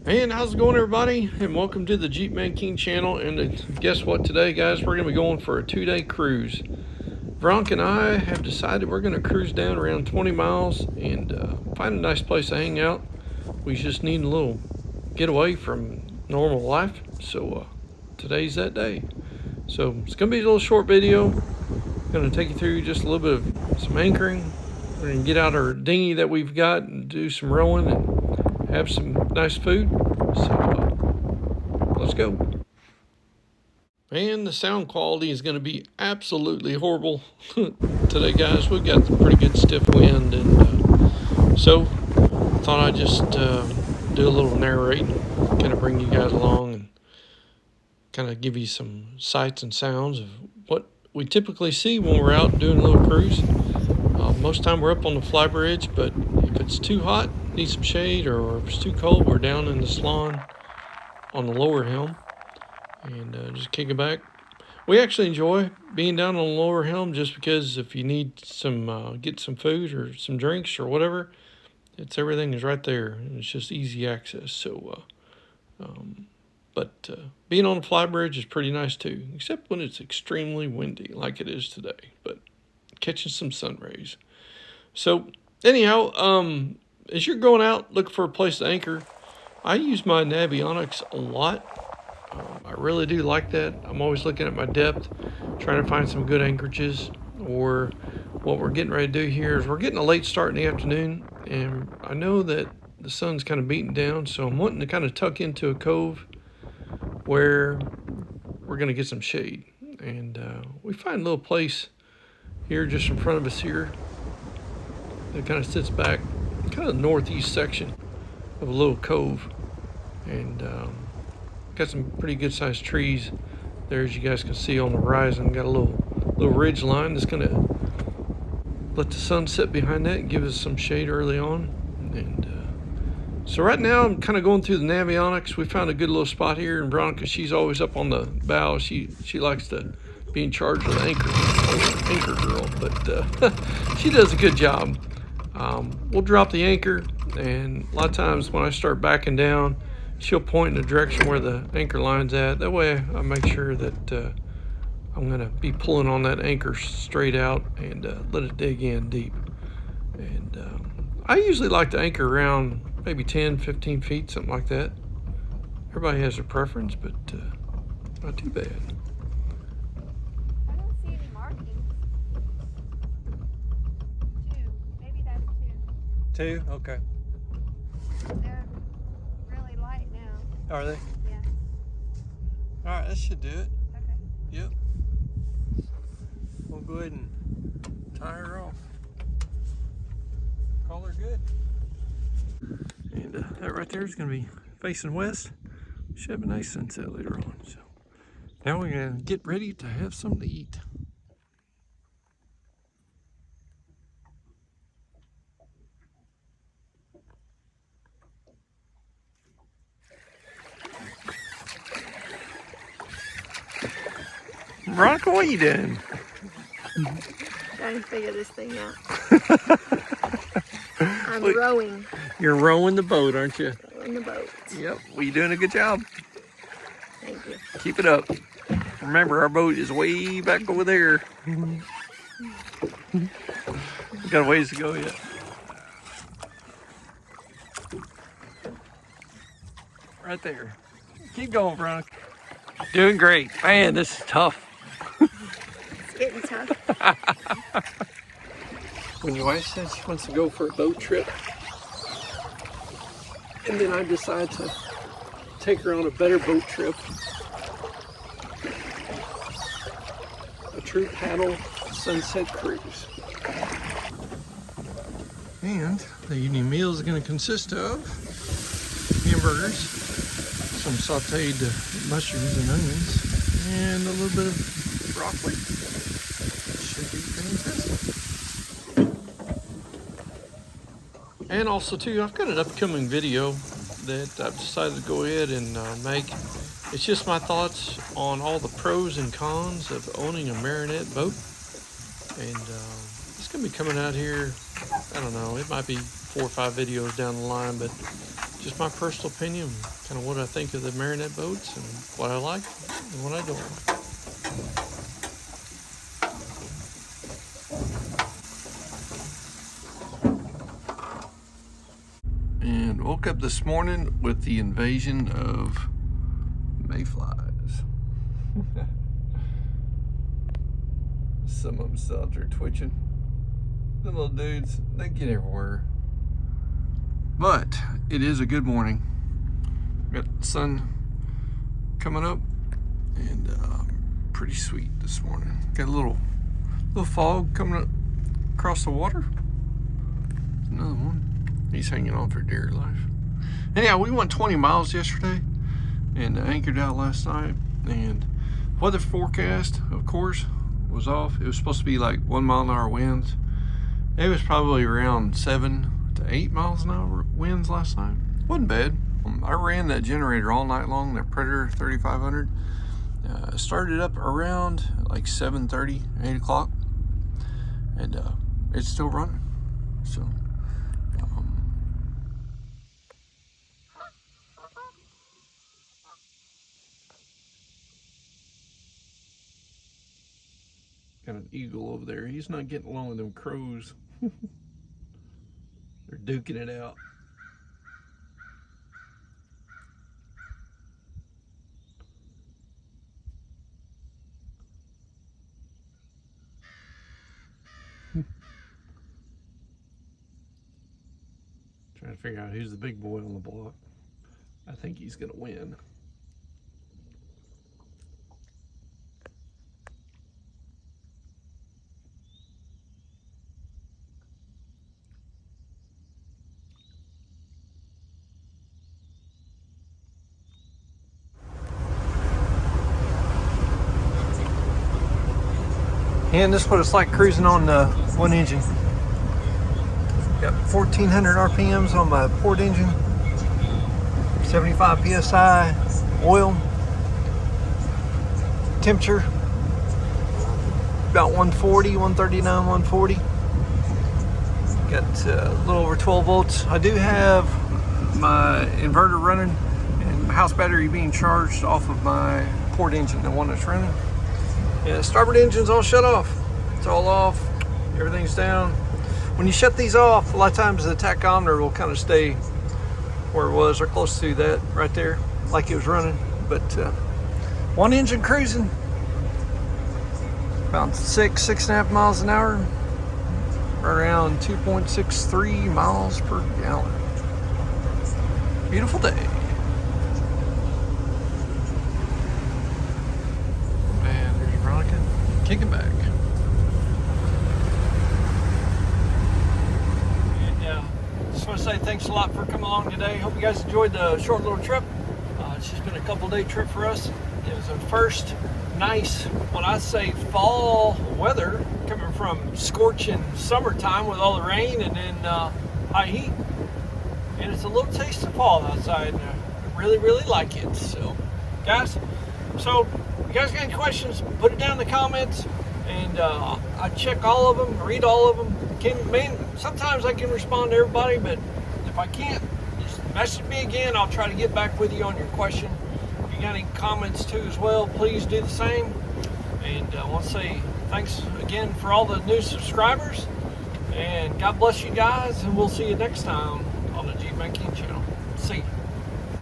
And how's it going, everybody? And welcome to the Jeep Man King channel. And guess what today, guys? We're going to be going for a 2-day cruise. Veronica and I have decided we're going to cruise down around 20 miles and find a nice place to hang out. We just need a little getaway from normal life. So today's that day. So it's going to be a little short video. I'm going to take you through just a little bit of some anchoring. We're going to get out our dinghy that we've got and do some rowing and have some nice food. So let's go. And the sound quality is going to be absolutely horrible today, guys. We've got a pretty good stiff wind, and so I thought I'd just do a little narrating, kind of bring you guys along and kind of give you some sights and sounds of what we typically see when we're out doing a little cruise. Most of the time we're up on the fly bridge, but if it's too hot, need some shade, or if it's too cold, we're down in the salon on the lower helm and just kicking back. We actually enjoy being down on the lower helm just because if you need some get some food or some drinks or whatever, everything is right there and it's just easy access. So but being on the fly bridge is pretty nice too, except when it's extremely windy like it is today, but catching some sun rays. So anyhow, as you're going out looking for a place to anchor, I use my Navionics a lot. I really do like that. I'm always looking at my depth, trying to find some good anchorages. Or what we're getting ready to do here is we're getting a late start in the afternoon, and I know that the sun's kind of beating down, so I'm wanting to kind of tuck into a cove where we're going to get some shade. And we find a little place here just in front of us here that kind of sits back, kind of the northeast section of a little cove, and got some pretty good sized trees there, as you guys can see on the horizon. Got a little ridge line that's going to let the sun set behind that and give us some shade early on. And so right now I'm kind of going through the Navionics. We found a good little spot here, and Veronica, she's always up on the bow. She likes to be in charge of the anchor girl, but she does a good job. We'll drop the anchor, and a lot of times when I start backing down, she'll point in the direction where the anchor line's at. That way I make sure that I'm going to be pulling on that anchor straight out and let it dig in deep. And I usually like to anchor around maybe 10, 15 feet, something like that. Everybody has their preference, but not too bad. I don't see any markings. 2. Maybe that's 2. 2? Okay. They're really light now. Are they? Yeah. All right, that should do it. Okay. Yep. We'll go ahead and tie her off. Call her good. And that right there is going to be facing west. Should have a nice sunset later on. So now we're going to get ready to have something to eat. Veronica, what are you doing? Trying to figure this thing out. I'm rowing. You're rowing the boat, aren't you? Rowing the boat. Yep. Well, you're doing a good job. Thank you. Keep it up. Remember, our boat is way back over there. We got a ways to go yet. Right there. Keep going, Veronica. Doing great. Man, this is tough. It's getting tough. When your wife says she wants to go for a boat trip, and then I decide to take her on a better boat trip, a true paddle sunset cruise. And the evening meal is going to consist of hamburgers, some sauteed mushrooms and onions, and a little bit of broccoli. Should be fantastic. And also too, I've got an upcoming video that I've decided to go ahead and make. It's just my thoughts on all the pros and cons of owning a Marinette boat. And it's going to be coming out here, I don't know, it might be 4 or 5 videos down the line, but just my personal opinion, kind of what I think of the Marinette boats and what I like and what I don't like. And woke up this morning with the invasion of mayflies. Some of them still out there twitching. The little dudes, they get everywhere. But it is a good morning. Got the sun coming up, and pretty sweet this morning. Got a little fog coming up across the water. Another one. He's hanging on for dear life. Anyhow, we went 20 miles yesterday and anchored out last night. And weather forecast, of course, was off. It was supposed to be like 1 mile an hour winds. It was probably around 7 to 8 miles an hour winds last night. Wasn't bad. I ran that generator all night long, that Predator 3500. Started up around like 7:30, 8 o'clock, and it's still running. So got an eagle over there. He's not getting along with them crows. They're duking it out. Trying to figure out who's the big boy on the block. I think he's gonna win. And this is what it's like cruising on one engine. Got 1400 RPMs on my port engine, 75 PSI, oil, temperature about 140, 139, 140. Got a little over 12 volts. I do have my inverter running and my house battery being charged off of my port engine, the one that's running. Yeah, the starboard engine's all shut off. It's all off. Everything's down. When you shut these off, a lot of times the tachometer will kind of stay where it was or close to that right there, like it was running. But one engine cruising about 6.5 miles an hour, right around 2.63 miles per gallon. Beautiful day. And there's Veronica kicking back. Just want to say thanks a lot for coming along today. Hope you guys enjoyed the short little trip. It's just been a couple-day trip for us. It was our first nice, what I say, fall weather, coming from scorching summertime with all the rain and then high heat. And it's a little taste of fall outside. I really, really like it. So, guys, if you guys got any questions, put it down in the comments, and I check all of them, read all of them. Sometimes I can respond to everybody, but if I can't, just message me again. I'll try to get back with you on your question. If you got any comments too as well, please do the same. And I want to say thanks again for all the new subscribers, and God bless you guys, and we'll see you next time on the G Banking channel. See you.